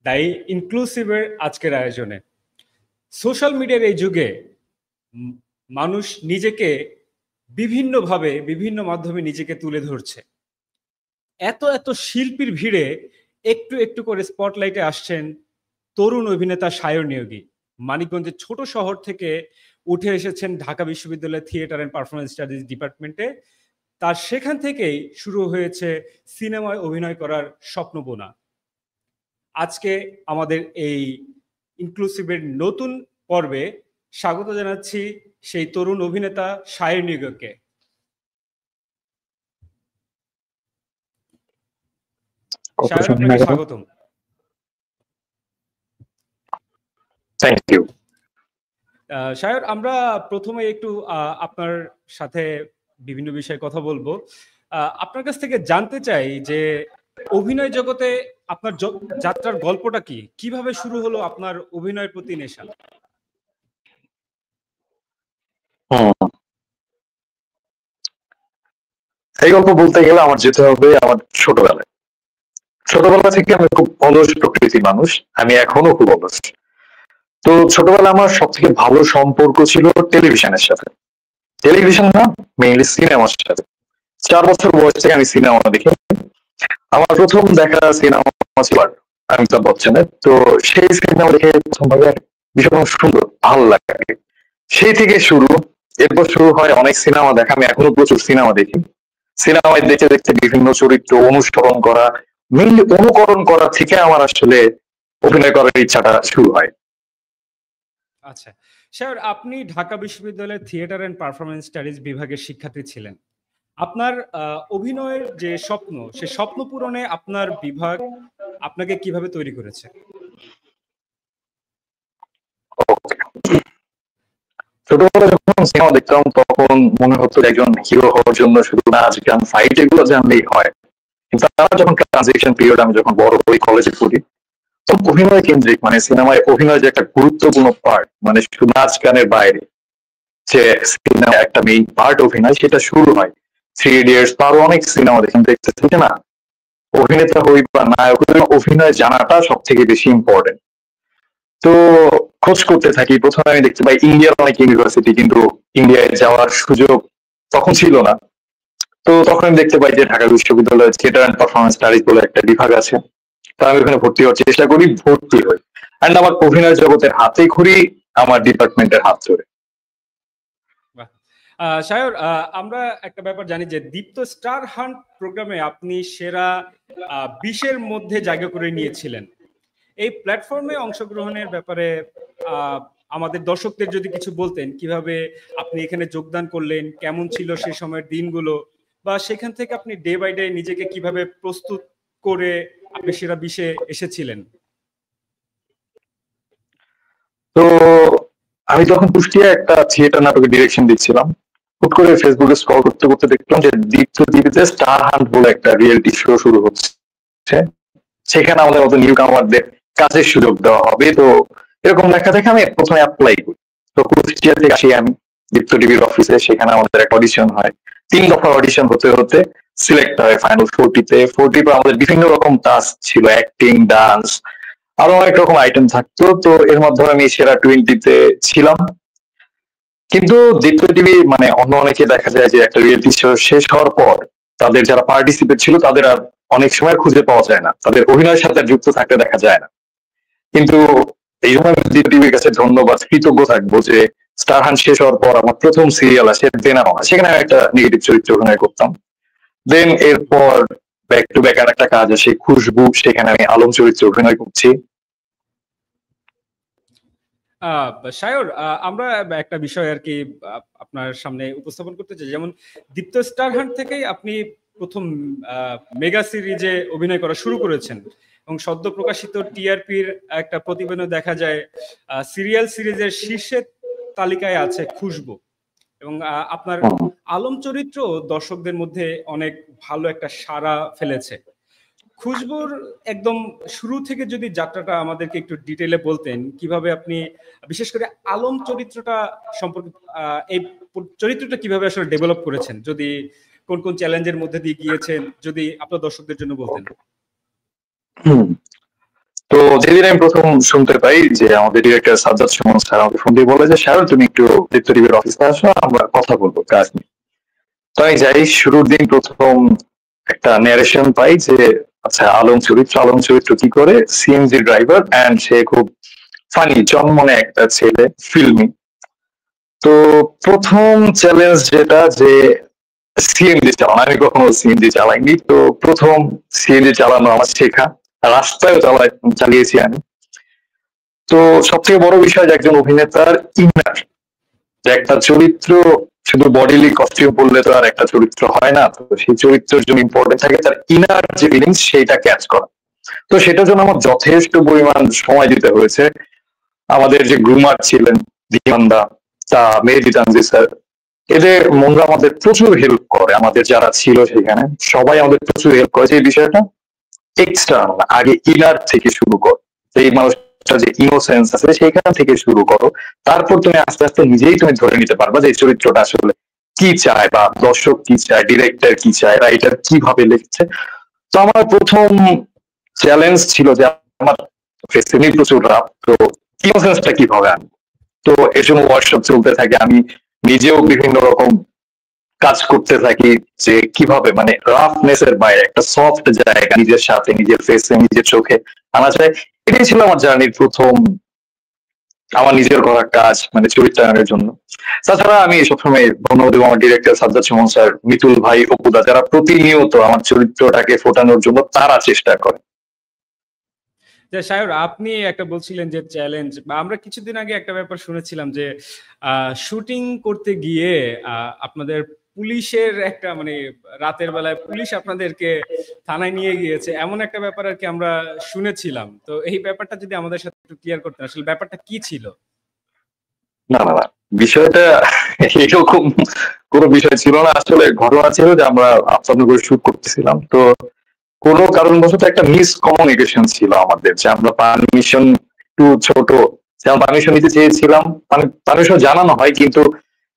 তাই ইনক্লুসিভের আজকের আয়োজনে সোশ্যাল মিডিয়ার এই যুগে মানুষ নিজেকে বিভিন্নভাবে বিভিন্ন মাধ্যমে নিজেকে তুলে ধরছে। এত এত শিল্পীর ভিড়ে একটু একটু করে স্পটলাইটে আসছেন তরুণ অভিনেতা সায়র নিয়োগী। মানিকগঞ্জের ছোট শহর থেকে উঠে এসেছেন ঢাকা বিশ্ববিদ্যালয়ের থিয়েটার অ্যান্ড পারফরমেন্স স্টাডিজ ডিপার্টমেন্টে। তার সেখান থেকেই শুরু হয়েছে সিনেমায় অভিনয় করার স্বপ্ন বোনা। আজকে আমাদের এই ইনক্লুসিভের নতুন পর্বে স্বাগত জানাচ্ছি সেই তরুণ অভিনেতা সায়র নিয়োগকে। সায়র, আপনাকে স্বাগতম। Thank you. সায়র, আমরা প্রথমে একটু আপনার সাথে বিভিন্ন বিষয়ে কথা বলবো। আপনার কাছ থেকে জানতে চাই যে অভিনয় জগতে আপনার যাত্রার গল্পটা কি, কিভাবে শুরু হলো আপনার অভিনয়ের প্রতি নেশা? এই গল্প বলতে গেলে আমার যেতে হবে আমার ছোটবেলায়। ছোটবেলা থেকে আমি খুব অলস প্রকৃতির মানুষ, আমি এখনো খুব অলস। তো ছোটবেলা আমার সব থেকে ভালো সম্পর্ক ছিল টেলিভিশনের সাথে। টেলিভিশন না, মেইনলি সিনেমার সাথে। 4 বছর বয়স থেকে আমি সিনেমা দেখি। আমার প্রথম দেখা সিনেমা ছিল অমিতাভ বচ্চনের। তো সেই সিনেমা দেখে প্রথমভাবে ভীষণ সুন্দর, ভালো লাগে। সেই থেকে শুরু। এরপর শুরু হয় অনেক সিনেমা দেখা। আমি এখনো প্রচুর সিনেমা দেখি। সিনেমায় দেখতে দেখতে বিভিন্ন চরিত্র অনুসরণ করা, মেইনলি অনুকরণ করা থেকে আমার আসলে অভিনয় করার ইচ্ছাটা শুরু হয়। আচ্ছা স্যার, আপনি ঢাকা বিশ্ববিদ্যালয়ের থিয়েটার অ্যান্ড পারফরমেন্স স্টাডিজ বিভাগের শিক্ষার্থী ছিলেন। আপনার অভিনয়ের যে স্বপ্ন, সে স্বপ্ন পূরণে আপনার বিভাগ আপনাকে কিভাবে তৈরি করেছে? ছোটবেলায় যখন সিনেমা দেখতাম তখন মনে হতো একজন হিরো হওয়ার জন্য শুধু নাচ গান ফাইট এগুলো জানলেই হয়। কিন্তু তারা যখন ট্রানজিশন পিরিয়ড, আমি যখন বড় হই, কলেজে পড়ি, তখন অভিনয় কেন্দ্রিক মানে সিনেমায় অভিনয় যে একটা গুরুত্বপূর্ণ পার্ট, মানে শুধু নাচ গানের বাইরে যে সিনেমা একটা মেইন পার্ট অভিনয়, সেটা শুরু হয় 3 ইডিয়টস বা আরো অনেক সিনেমা দেখতে না। অভিনেতা হই বা নায়ক, অভিনয় জানাটা সব থেকে বেশি ইম্পর্টেন্ট। তো খোঁজ করতে থাকি। প্রথমে আমি দেখতে পাই ইন্ডিয়ার অনেক ইউনিভার্সিটি, কিন্তু ইন্ডিয়ায় যাওয়ার সুযোগ তখন ছিল না। তো তখন আমি দেখতে পাই যে ঢাকা বিশ্ববিদ্যালয়ে থিয়েটার অ্যান্ড পারফরমেন্স স্টাডিজ বলে একটা বিভাগ আছে। তো আমি ওখানে ভর্তি হওয়ার চেষ্টা করি, ভর্তি হই। অ্যান্ড আমার অভিনয় জগতের হাতে খড়ি আমার ডিপার্টমেন্টের হাত ধরে। সায়র, আমরা একটা ব্যাপার জানি যে দীপ্ত স্টার হান্ট প্রোগ্রামে আপনি সেরা 20-এর মধ্যে জায়গা করে নিয়েছিলেন। এই প্ল্যাটফর্মে অংশগ্রহণের ব্যাপারে আমাদের দর্শকদের যদি কিছু বলতেন, কিভাবে আপনি এখানে যোগদান করলেন, কেমন ছিল সে সময়ের দিনগুলো, বা সেখান থেকে আপনি ডে বাই ডে নিজেকে কিভাবে প্রস্তুত করে আপনি সেরা 20-এ এসেছিলেন? তো আমি তখন কুষ্টিয়া একটা থিয়েটার নাটকের ডিরেকশন দিচ্ছিলাম। হুট করে ফেসবুকে স্ক্রল করতে করতে দেখলাম যে দীপ্ত টিভিতে স্টার হান্ট বলে একটা রিয়েলিটি শো শুরু হচ্ছে। সেখানে আমাদের মতো নিউ কামারদের কাজের সুযোগ দেওয়া হবে। তো এরকম দেখা দেখে আমি প্রথমে অ্যাপ্লাই করি। তো কুষ্টিয়া থেকে আসি আমি দীপ্ত টিভির অফিসে। সেখানে আমাদের একটা অডিশন হয়। 3 দফা অডিশন হতে হতে সিলেক্ট হয় ফাইনাল 40-তে। 40 আমাদের বিভিন্ন রকম টাস্ক ছিল, অ্যাক্টিং, ডান্স, আরো অনেক রকম আইটেম থাকতো। তো এর মাধ্যমে আমি সেরা 20-তে ছিলাম। কিন্তু দীপ্ত টিভি মানে অন্য অনেকে দেখা যায় যে একটা রিয়েলিটি শো শেষ হওয়ার পর তাদের যারা পার্টিসিপেট ছিল তাদের আর অনেক সময় খুঁজে পাওয়া যায় না, তাদের অভিনয়ের সাথে যুক্ত থাকতে দেখা যায় না। কিন্তু এই জন্য আমি দীপ্ত টিভির কাছে ধন্যবাদ, কৃতজ্ঞ থাকবো যে স্টার হান্ট শেষ হওয়ার পর আমার প্রথম সিরিয়াল আসে দেনাওয়া, সেখানে আমি একটা নেগেটিভ চরিত্রে অভিনয় করতাম। দেন এরপর ব্যাক টু ব্যাক আর একটা কাজ আসে খুশবু, সেখানে আমি আলম চরিত্রে অভিনয় করছি। সায়র, আমরা একটা বিষয় আর কি আপনার সামনে উপস্থাপন করতে চাই। যেমন দীপ্ত স্টার হান্ট থেকেই আপনি প্রথম মেগা সিরিজে অভিনয় করা শুরু করেছেন এবং সদ্য প্রকাশিত টিআরপির একটা প্রতিবেদনে দেখা যায় সিরিয়াল সিরিজের শীর্ষের তালিকায় আছে খুশবু, এবং আপনার আলম চরিত্র দর্শকদের মধ্যে অনেক ভালো একটা সাড়া ফেলেছে। খুশবুর একদম শুরু থেকে যদি যাত্রাটা আমাদেরকে একটু ডিটেইলে বলতেন, কিভাবে আপনি বিশেষ করে আলম চরিত্রটা সম্পর্কে, এই চরিত্রটা কিভাবে আসলে ডেভেলপ করেছেন, যদি কোন কোন চ্যালেঞ্জের মধ্যে দিয়ে গিয়েছেন, যদি আপনার দর্শকদের জন্য বলতেন। তো যেদিন আমি প্রথম শুনতে পাই যে আমাদের ডিরেক্টর সাজ্জাদ সুমন স্যার আমাকে ফোন দিয়ে বলে যে শায়র তুমি একটু দীপ্ত টিভির অফিসে আসো, আমরা কথা বলবো কাজ নিয়ে। তো আমি যাই, শুরুর দিন প্রথম একটা ন্যারেশন পাই যে আচ্ছা আলম চরিত্র কি করে, সিএনজি ড্রাইভার এন্ড সে খুব ফানি চনমনে একটা ছেলে, ফিল্মি। তো প্রথম চ্যালেঞ্জ যেটা যে সিএনজি চালানো, আমি কখনো সিএনজি চালাইনি, তো প্রথম সিএনজি চালানো আমার শেখা, রাস্তায় চালিয়েছি আমি। তো সবথেকে বড় বিষয় যে একজন অভিনেতার ইনার, যে একটা চরিত্র শুধু বডিলি কস্টিউম পরলে তো আর একটা চরিত্র হয় না, তো সেই চরিত্রের জন্য ইম্পর্টেন্ট থাকে তার ইনার যে ফিলিংস সেইটা ক্যাচ করা। তো সেটার জন্য আমার যথেষ্ট পরিমাণ সময় দিতে হয়েছে। আমাদের যে গ্রুমার ছিলেন দিয়ান্দা, তা মেহেদি তানজির স্যার, এদের মনরা আমাদের প্রচুর হেল্প করে, আমাদের যারা ছিল সেখানে সবাই আমাদের প্রচুর হেল্প করে যে বিষয়টা এক্সটার্নাল, আগে ইনার থেকে শুরু করো, এই মানুষটা যে ইনোসেন্স আছে সেখান থেকে শুরু করো, তারপর তুমি আস্তে আস্তে নিজেই তুমি ধরে নিতে পারবা যে এই চরিত্রটা আসলে কি চায়, বা দর্শক কি চায়, ডিরেক্টর কি চায়, রাইটার কিভাবে লিখছে। তো আমার প্রথম চ্যালেঞ্জ ছিল যে আমার ফেসিনি প্রচুর রাত, তো ইনোসেন্সটা কিভাবে আনবো। তো এর জন্য ওয়ার্কশপ চলতে থাকে, আমি নিজেও বিভিন্ন রকম কাজ করতে থাকি যে কিভাবে মানে রাফনেস এর বাইরে একটা সফট জায়গা নিজের সাথে, নিজের ফেসে, নিজের চোখে আনা যায়। এটাই ছিল আমার জার্নির প্রথম আমার নিজের করা কাজ, মানে চরিত্রায়নের জন্য। তাছাড়া আমি সবসময় ধন্যবাদ দেবো আমার ডিরেক্টর সাজ্জাদ সুমন স্যার, মিতুল ভাই, অপুদা, যারা প্রতিনিয়ত আমার চরিত্রটাকে ফোটানোর জন্য তারা চেষ্টা করে। যে সায়র, আপনি একটা বলছিলেন যে চ্যালেঞ্জ, বা আমরা কিছুদিন আগে একটা ব্যাপার শুনেছিলাম যে শুটিং করতে গিয়ে আপনাদের পুলিশের একটা মানে রাতের বেলায় পুলিশ আপনাদেরকে থানায় নিয়ে গিয়েছে, এমন একটা ব্যাপার আর কি আমরা শুনেছিলাম। তো এই ব্যাপারটা যদি আমাদের সাথে একটু ক্লিয়ার করতেন, আসলে ব্যাপারটা কি ছিল? না না না, বিষয়টা এরকম কোনো বিষয় ছিল না। আসলে ঘটনা ছিল যে আমরা আফতাবনগরে শুট করতেছিলাম, তো কোনো কারণবশত একটা মিস কমিউনিকেশন ছিল আমাদের, যে আমরা পারমিশন একটু ছোট, যে আমরা পারমিশন নিতে চেয়েছিলাম, পারমিশন জানানো হয় কিন্তু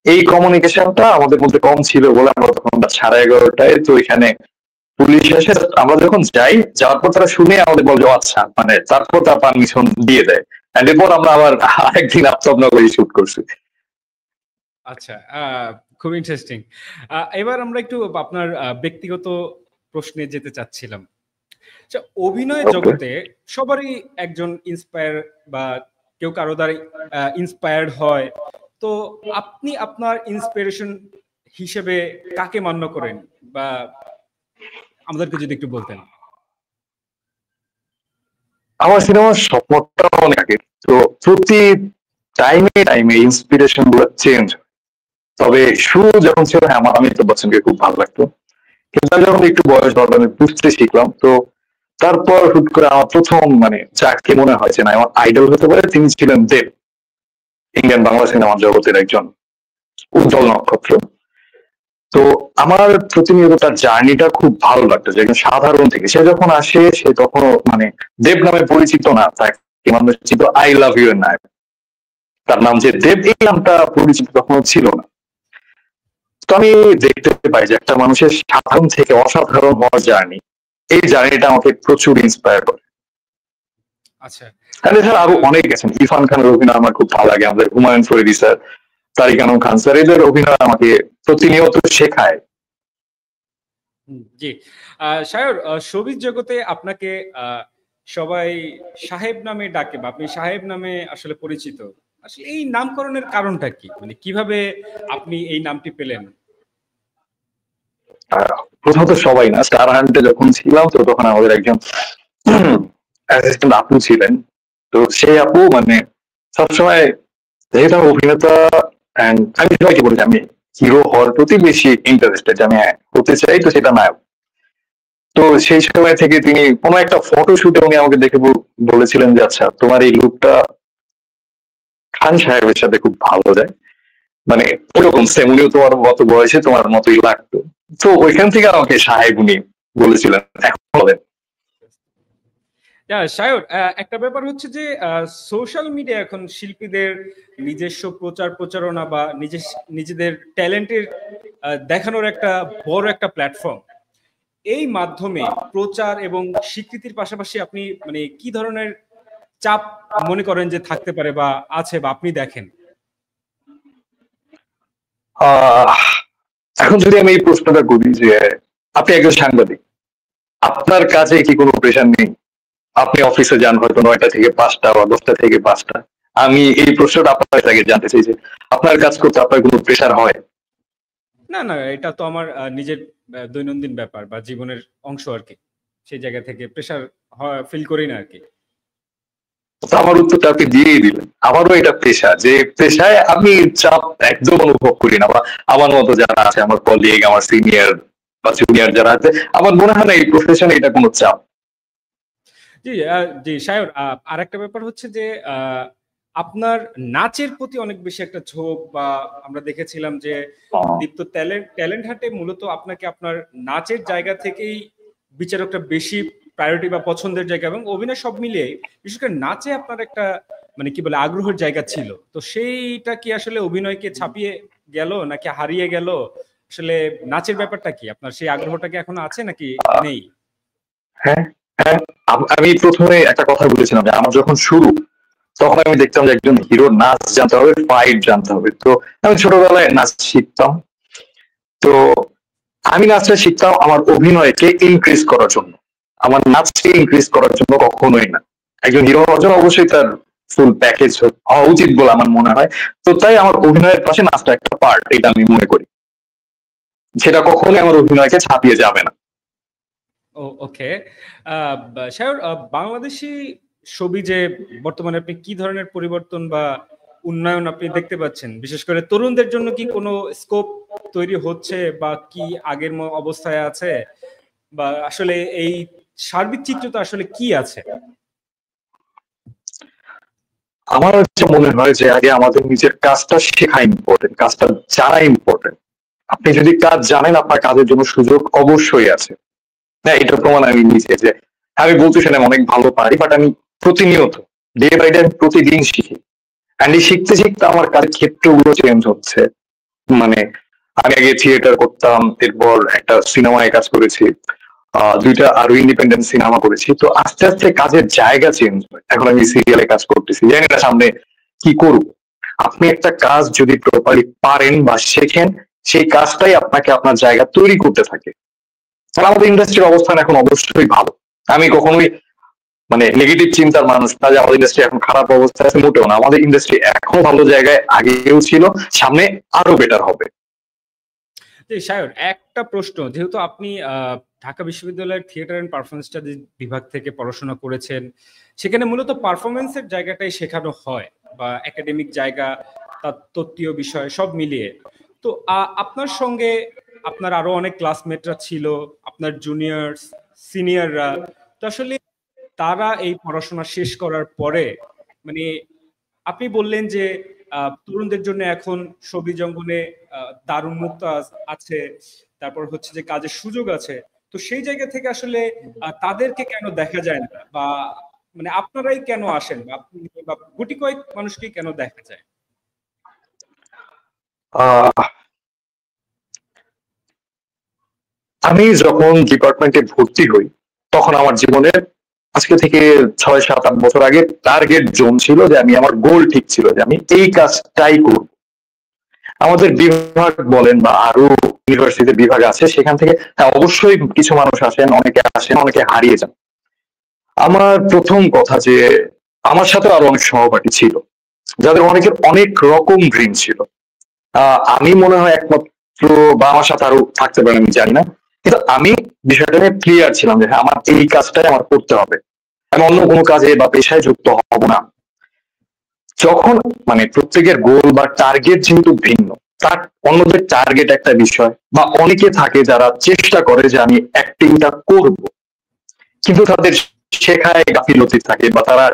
এই কমিউনিকেশনটা আমাদের মধ্যে কম ছিল বলে আমরা তখন 11:30টায়, তো এখানে পুলিশ এসে আমরা যখন যাই, যাওয়ার পর তারা শুনে আমাদের বললো আচ্ছা, মানে তারপর তার পারমিশন দিয়ে দেয়। এন্ড এরপর আমরা আবার আরেকদিন আফতাবনগরে শুট করছি। আচ্ছা, খুব ইন্টারেস্টিং। এবার আমরা একটু আপনার ব্যক্তিগত প্রশ্নে যেতে চাচ্ছিলাম। আচ্ছা, অভিনয় ওকে। জগতে সবারই একজন ইন্সপায়ার বা কেউ কারো দ্বারা ইন্সপায়ার্ড হয়। তো আপনি আপনার ইন্সপিরেশন হিসেবে কাকে মান্য করেন, বা আমাদেরকে যদি একটু বলতেন। আমার সিনেমার স্বপ্নটা অনেক আগে, তো প্রতি টাইমে ইন্সপিরেশন গুলো চেঞ্জ। তবে শুরু যখন ছিল, হ্যাঁ আমি তো বচ্চনকে খুব ভালো লাগতো, কিন্তু আমি যখন একটু বয়স বাড়লো, আমি বুঝতে শিখলাম, তো তারপর হুট করে আমার প্রথম মানে যাকে মনে হয় যে না আমার আইডল হতে পারে, তিনি ছিলেন দেব, ইন্ডিয়ান বাংলা সিনেমার জগতের একজন উজ্জ্বল নক্ষত্র। তো আমার প্রতিনিয়ত তার জার্নিটা খুব ভালো লাগতো, যে একজন সাধারণ থেকে সে যখন আসে, সে তখনও মানে দেব নামে পরিচিত না, তাকে মানুষ চিনত আই লাভ ইউ এর নায়ক। তার নাম যে দেব, এই নামটা পরিচিত তখনও ছিল না। তো আমি দেখতে পাই যে একটা মানুষের সাধারণ থেকে অসাধারণ হওয়ার জার্নি, এই জার্নিটা আমাকে প্রচুর ইন্সপায়ার করে। আচ্ছা। আর এছাড়া আরো অনেক গেছেন, ইরফান খানের অভিনয় আমার খুব ভালো লাগে, আমাদের হুমায়ুন ফরিদি স্যার, তারিক আনাম খান স্যার, এদের অভিনয় আমাকে প্রতিনিয়ত শেখায়। জি। সায়র, শোবিজ জগতে আপনাকে সবাই সাহেব নামে ডাকে, বা আপনি সাহেব নামে আসলে পরিচিত। আসলে এই নামকরণের কারণটা কি, মানে কিভাবে আপনি এই নামটি পেলেন? প্রথমত সবাই না, স্টার হান্টে যখন ছিলাম, তো তখন আমাদের একজন অ্যাসিস্ট্যান্ট আপু ছিলেন। তো সেই আপু মানে সবসময়, যেহেতু আমি অভিনেতা and আমি সবাইকে বলেছি আমি হিরো হওয়ার প্রতি বেশি ইন্টারেস্টেড, আমি হতে চাই, তো সেটা নায়ক। তো সেই সময় থেকে তিনি কোনো একটা ফটো শুটে উনি আমাকে দেখে বলেছিলেন যে আচ্ছা তোমার এই লুকটা খান সাহেবের সাথে খুব ভালো যায়, মানে ওরকম সেম, উনিও তোমার মতো বয়সে তোমার মতোই লাগতো। তো ওইখান থেকে আমাকে সাহেব উনি বলেছিলেন। এখন বলেন। সায়র, একটা ব্যাপার হচ্ছে যে সোশ্যাল মিডিয়া এখন শিল্পীদের নিজস্ব প্রচার প্রচারণা বা নিজেদের ট্যালেন্টের দেখানোর একটা বড় একটা প্ল্যাটফর্ম। এই মাধ্যমে প্রচার এবং স্বীকৃতির পাশাপাশি আপনি মানে কি ধরনের চাপ মনে করেন যে থাকতে পারে বা আছে বা আপনি দেখেন? আহ এখন যদি আমি এই প্রশ্নটা করি যে আপনি একজন সাংবাদিক, আপনার কাজে কি কোনো প্রেশার নেই? আপনি অফিসে যান হয়তো 9টা থেকে 5টা বা 10টা থেকে 5টা। আমি এই প্রশ্নটা আপনার কাছে আগে জানতে চাই যে আপনার কাজ করতে আপনার কোনো প্রেশার হয়? না, না, এটা তো আমার নিজের দৈনন্দিন ব্যাপার বা জীবনের অংশ আরকি। সেই জায়গা থেকে প্রেশার ফিল করি না আরকি। তো আমার উত্তরটা আপনি দিয়েই দিলেন। আমারও এটা পেশা, যে পেশায় আমি চাপ একদম অনুভব করি না, বা আমার মতো যারা আছে, আমার কলিগ, আমার সিনিয়র বা জুনিয়র যারা আছে, আমার মনে হয় না এই প্রফেশনে এটা কোনো চাপ। জি, জি সায়র, আরেকটা ব্যাপার হচ্ছে যে আপনার নাচের প্রতি অনেক বেশি একটা ঝোঁক বা আমরা দেখেছিলাম যে দীপ্ত ট্যালেন্ট হান্টে মূলত আপনাকে আপনার নাচের জায়গা থেকেই বিচারকটা বেশি প্রায়োরিটি বা পছন্দের জায়গা, এবং অভিনয় সব মিলিয়ে বিশেষ করে নাচে আপনার একটা মানে কি বলে আগ্রহের জায়গা ছিল। তো সেইটা কি আসলে অভিনয়কে ছাপিয়ে গেল নাকি হারিয়ে গেল? আসলে নাচের ব্যাপারটা কি? আপনার সেই আগ্রহটা কি এখনো আছে নাকি নেই? হ্যাঁ, হ্যাঁ, আমি প্রথমে একটা কথা বলেছিলাম যে আমার যখন শুরু, তখন আমি দেখতাম যে একজন হিরোর নাচ জানতে হবে, ফাইট জানতে হবে। তো আমি ছোটবেলায় নাচ শিখতাম। তো আমি নাচটা শিখতাম আমার অভিনয়কে ইনক্রিজ করার জন্য, আমার নাচকে ইনক্রিজ করার জন্য কখনোই না। একজন হিরো হওয়ার জন্য অবশ্যই তার ফুল প্যাকেজ হওয়া উচিত বলে আমার মনে হয়। তো তাই আমার অভিনয়ের পাশে নাচটা একটা পার্ট, এটা আমি মনে করি। সেটা কখনোই আমার অভিনয়কে ছাপিয়ে যাবে না। ওকে। সায়র, বাংলাদেশি ছবি যে বর্তমানে আপনি কি ধরনের পরিবর্তন বা উন্নয়ন আপনি দেখতে পাচ্ছেন? বিশেষ করে তরুণদের জন্য কি কোনো স্কোপ তৈরি হচ্ছে বা কি আগের অবস্থায় আছে? বা আসলে এই সার্বিক চিত্রটা আসলে কি আছে? আমার হচ্ছে মনে হয় যে আগে আমাদের নিজের কাজটা শেখা ইম্পর্টেন্ট, কাজটা জানা ইম্পর্টেন্ট। আপনি যদি কাজ জানেন, আপনার কাজের জন্য সুযোগ অবশ্যই আছে। হ্যাঁ, এটা প্রমাণ আমি নিজে, যে আমি বলতেছি না আমি অনেক ভালো পারি, বাট আমি প্রতিনিয়ত, ডে বাই ডে আমি প্রতিদিন শিখি। অ্যান্ড এই শিখতে শিখতে আমার কাজের ক্ষেত্রগুলো চেঞ্জ হচ্ছে। মানে আমি আগে থিয়েটার করতাম, এরপর একটা সিনেমায় কাজ করেছি, 2টা আরো ইন্ডিপেন্ডেন্ট সিনেমা করেছি। তো আস্তে আস্তে কাজের জায়গা চেঞ্জ হয়। এখন আমি সিরিয়ালে কাজ করতেছি, জানি না সামনে কি করব। আপনি একটা কাজ যদি প্রপারলি পারেন বা শেখেন, সেই কাজটাই আপনাকে আপনার জায়গা তৈরি করতে থাকে। আর আমাদের ইন্ডাস্ট্রির অবস্থান এখন অবশ্যই ভালো। আমি কখনোই মানে নেগেটিভ চিন্তার মানুষ না যে আমাদের ইন্ডাস্ট্রি এখন খারাপ অবস্থায় আছে, মোটেও না। আমাদের ইন্ডাস্ট্রি এখন ভালো জায়গায়, আগেও ছিল, সামনে আরো বেটার হবে। জি, সায়র, একটা প্রশ্ন, যেহেতু আপনি ঢাকা বিশ্ববিদ্যালয়ের থিয়েটার অ্যান্ড পারফরমেন্স স্টাডিজ বিভাগ থেকে পড়াশোনা করেছেন, সেখানে মূলত পারফরমেন্সের জায়গাটাই শেখানো হয় বা একাডেমিক জায়গা, তার তত্ত্বীয় বিষয় সব মিলিয়ে। তো আপনার সঙ্গে আপনার আরো অনেক ক্লাসমেটরা ছিল, আপনার জুনিয়র্স, সিনিয়ররা। তো আসলে তারা এই পড়াশোনা শেষ করার পরে মানে আপনি বললেন যে তরুণদের জন্য এখন ছবি জঙ্গলে দারুণ মুক্ত আছে, তারপর হচ্ছে যে কাজের সুযোগ আছে। তো সেই জায়গা থেকে আসলে তাদেরকে কেন দেখা যায় না, বা মানে আপনারাই কেন আসেন, বা আপনি বা গুটি কয়েক মানুষকে কেন দেখা যায়? আহ আমি যখন ডিপার্টমেন্টে ভর্তি হই, তখন আমার জীবনের আজকে থেকে 6, 7, 8 বছর আগে টার্গেট জোন ছিল, যে আমি আমার গোল ঠিক ছিল যে আমি এই কাজটাই করব। আমাদের বিভাগ বলেন বা আরো ইউনিভার্সিটির বিভাগ আছে, সেখান থেকে হ্যাঁ অবশ্যই কিছু মানুষ আসেন, অনেকে আসেন, অনেকে হারিয়ে যান। আমার প্রথম কথা যে আমার সাথে আরো অনেক সহপাঠী ছিল, যাদের অনেকের অনেক রকম ড্রিম ছিল। আমি মনে হয় একমাত্র, বা আমার সাথে আরো থাকতে পারে আমি জানি না, কিন্তু আমি বিষয়টা নিয়ে ক্লিয়ার ছিলাম যে হ্যাঁ আমার এই কাজটাই আমার করতে হবে, আমি অন্য কোনো কাজে বা পেশায় যুক্ত হব না। যখন মানে প্রত্যেকের গোল বা টার্গেট যেহেতু ভিন্ন, তার অন্যদের টার্গেট একটা বিষয়, বা অনেকে থাকে যারা চেষ্টা করে যে আমি অ্যাক্টিংটা করব, কিন্তু তাদের শেখায় গাফিলতি থাকে, বা তারা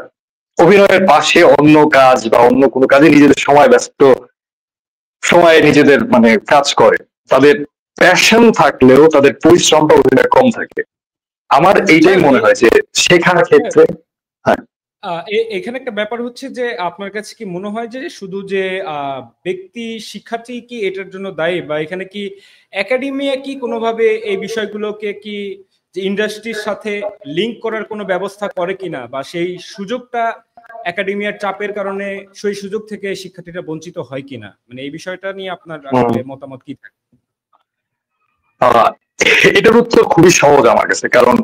অভিনয়ের পাশে অন্য কাজ বা অন্য কোনো কাজে নিজেদের সময় ব্যস্ত, সময়ে নিজেদের মানে কাজ করে। তাদের প্যাশন থাকলেও তাদের পরিশ্রমটা অভিনয় কম থাকে। আমার এইটাই সায়র, মনে হয় যে শেখার ক্ষেত্রে। হ্যাঁ, এখানে একটা ব্যাপার হচ্ছে যে আপনার কাছে কি মনে হয় যে শুধু যে ব্যক্তি শিক্ষার্থী কি এটার জন্য দায়ী, বা এখানে কি একাডেমিয়া কি কোনোভাবে এই বিষয়গুলোকে কি যে ইন্ডাস্ট্রির সাথে লিংক করার কোনো ব্যবস্থা করে কিনা, বা সেই সুযোগটা একাডেমিয়ার চাপের কারণে সেই সুযোগ থেকে শিক্ষার্থীরা বঞ্চিত হয় কিনা, মানে এই বিষয়টা নিয়ে আপনার আসলে মতামত কি থাকে? আহ, এটার উত্তর খুবই সহজ আমার কাছে, কারণ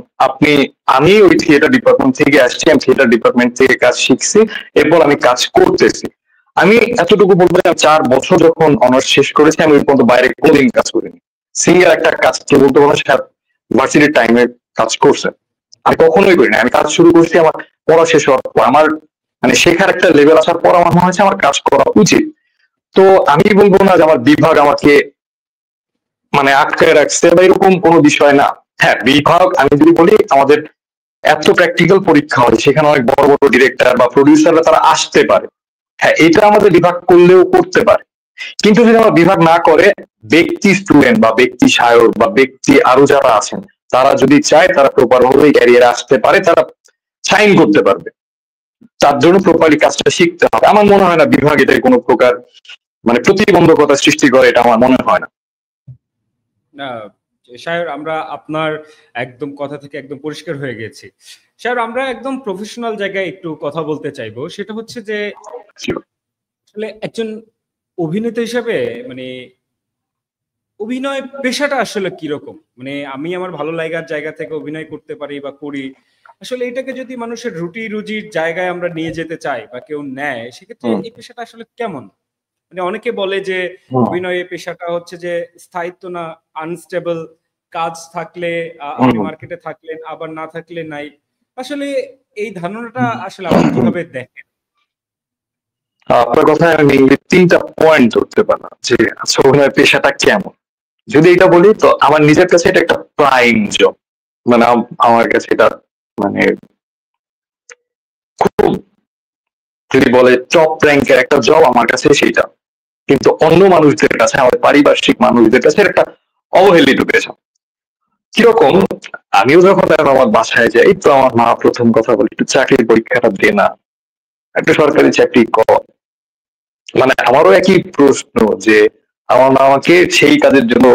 আমি ওই থিয়েটার ডিপার্টমেন্ট থেকে আসছি, আমি থিয়েটার ডিপার্টমেন্ট থেকে কাজ শিখছি, এরপর আমি কাজ করতেছি। আমি এতটুকু বলবো যে 4 বছর যখন অনার্স শেষ করেছি, আমি ওই পর্যন্ত বাইরে কোনোদিন কাজ করিনি। সিঙ্গেল একটা কাজ কে বলতে পারবো ভার্সিটির টাইমে কাজ করছে, আমি কখনোই করিনি। আমি কাজ শুরু করছি আমার পড়া শেষ হওয়ার পর, আমার মানে শেখার একটা লেভেল আসার পর আমার মনে হয়েছে আমার কাজ করা উচিত। তো আমি বলবো না যে আমার বিভাগ আমাকে মানে আটকায় রাখছে বা এরকম কোনো বিষয় না। হ্যাঁ, বিভাগ আমি যদি বলি, আমাদের এত প্র্যাকটিক্যাল পরীক্ষা হয়, সেখানে অনেক বড় বড় ডিরেক্টর বা প্রডিউসাররা তারা আসতে পারে। হ্যাঁ, এটা আমাদের বিভাগ করলেও করতে পারে, কিন্তু যদি আমার বিভাগ না করে, ব্যক্তি স্টুডেন্ট বা ব্যক্তি সায়ক বা ব্যক্তি আরো যারা আছেন, তারা যদি চায়, তারা প্রপার ভাবে ক্যারিয়ারে আসতে পারে, তারা সাইন করতে পারবে। তার জন্য প্রপারলি কাজটা শিখতে হবে। আমার মনে হয় না বিভাগ এটাই কোনো প্রকার মানে প্রতিবন্ধকতা সৃষ্টি করে, এটা আমার মনে হয় না। না সাহেব, আমরা আপনার একদম কথা থেকে একদম পরিষ্কার হয়ে গেছি। সাহেব, আমরা একদম প্রফেশনাল জায়গায় একটু কথা বলতে চাইবো, সেটা হচ্ছে যে আসলে একজন অভিনেতা হিসেবে মানে অভিনয় পেশাটা আসলে কিরকম, মানে আমি আমার ভালো লাগার জায়গা থেকে অভিনয় করতে পারি বা করি, আসলে এটাকে যদি মানুষের রুটি রুজির জায়গায় আমরা নিয়ে যেতে চাই বা কেউ নেয়, সেক্ষেত্রে এই পেশাটা আসলে কেমন? মানে অনেকে বলে যে অভিনয় পেশাটা হচ্ছে যে স্থায়িত্ব না, আনস্টেবল, কাজ থাকলে আপনি মার্কেটে থাকলেন, আবার না থাকলে নাই। আসলে এই ধারণাটা আসলে আপনি কিভাবে দেখেন? আপনার কথায় আমি মেইনলি 3টা পয়েন্ট ধরতে পারলাম যে আচ্ছা, অভিনয় পেশাটা কেমন। যদি এটা বলি, তো আমার নিজের কাছে এটা একটা প্রাইম জব। মানে আমার কাছে এটা মানে খুব, যদি বলে টপ র্যাঙ্কের একটা জব আমার কাছে সেটা। কিন্তু অন্য মানুষদের কাছে, আমাদের পারিপার্শ্বিক মানুষদের কাছে একটা অবহেলিত পেশা। কিরকম, আমিও যখন আমার বাসায় যাই, তো আমার মা প্রথম কথা বলে, একটু চাকরির পরীক্ষাটা দে না, একটা সরকারি চাকরি কর। মানে আমারও একই প্রশ্ন যে আমার মা আমাকে সেই কাজের জন্য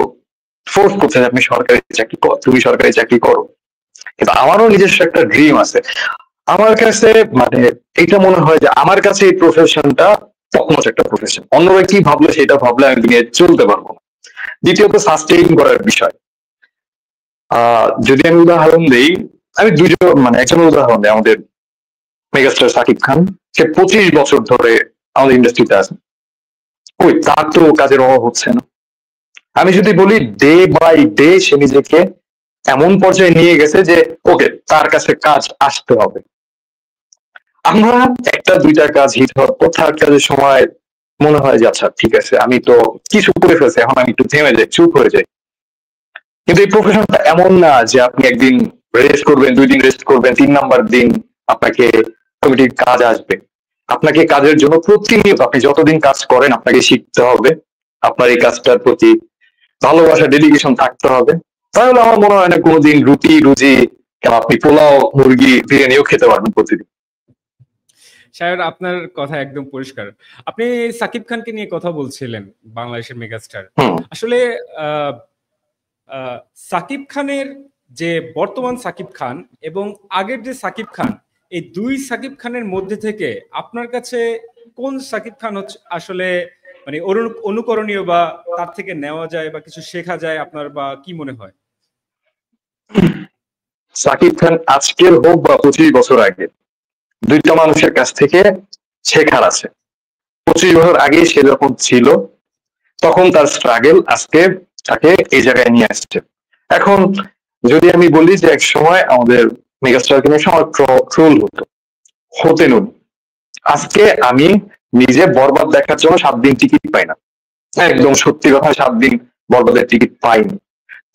ফোর্স করছে যে আপনি সরকারি চাকরি কর, তুমি সরকারি চাকরি করো। কিন্তু আমারও নিজস্ব একটা ড্রিম আছে। আমার কাছে মানে এটা মনে হয় যে আমার কাছে এই প্রফেশনটা টপনচ একটা প্রফেশন। অন্যরা কি ভাবলে সেটা ভাবলে আমি দুনিয়ায় চলতে পারবো না। দ্বিতীয়ত সাস্টেইন করার বিষয়। যদি আমি উদাহরণ দিই, আমি দুজন মানে একজনের উদাহরণ দিই, আমাদের মেগাস্টার সাকিব খান। সে 25 বছর ধরে আমাদের ইন্ডাস্ট্রিতে আছে, ওই তার তো কাজের অভাব হচ্ছে না। আমি যদি বলি, ডে বাই ডে সে নিজেকে এমন পর্যায়ে নিয়ে গেছে যে ওকে, তার কাছে কাজ আসতে হবে। আমরা একটা দুইটা কাজ হিট হওয়ার পর থার্ড কাজের সময় মনে হয় যে আচ্ছা ঠিক আছে, আমি তো কিছু করে ফেলছি, এখন আমি একটু থেমে যাই, চুপ হয়ে যাই। কিন্তু এই প্রফেশনটা এমন না যে আপনি একদিন রেস্ট করবেন, 2 দিন রেস্ট করবেন, 3 নাম্বার দিন আপনাকে কমিটির কাজ আসবে। আপনাকে কাজের জন্য প্রতিনিয়ত, আপনি যতদিন কাজ করেন, আপনাকে শিখতে হবে, আপনার এই কাজটার প্রতি ভালোবাসা, ডেডিকেশন থাকতে হবে। তাহলে আমার মনে হয় না কোনোদিন রুটি রুজি, আপনি পোলাও, মুরগি, বিরিয়ানিও খেতে পারবেন প্রতিদিন। সাহেব, আপনার কথা একদম পরিষ্কার। আপনি সাকিব খানকে নিয়ে কথা বলছিলেন, বাংলাদেশের মেগাস্টার। আসলে আহ, আহ, সাকিব খানের যে বর্তমান সাকিব খান এবং আগের যে সাকিব খান, এই দুই সাকিব খানের মধ্যে থেকে আপনার কাছে কোন সাকিব খান হচ্ছে আসলে মানে অনুকরণীয়, বা তার থেকে নেওয়া যায় বা কিছু শেখা যায় আপনার, বা কি মনে হয়? সাকিব খান আজকের হোক বা 25 বছর আগে, দুইটা মানুষের কাছ থেকে শেখার আছে। 25 বছর আগে সে যখন ছিল, তখন তার স্ট্রাগল আজকে তাকে এই জায়গায় নিয়ে আসছে। এখন যদি আমি বলি যে এক সময় আমাদের মেগাস্টারকে নিয়ে সময় ট্রোল হতো, হতেন উনি। আজকে আমি নিজে বরবাদ দেখার জন্য 7 দিন টিকিট পাই না, একদম সত্যি কথা, 7 দিন বরবাদের টিকিট পাইনি।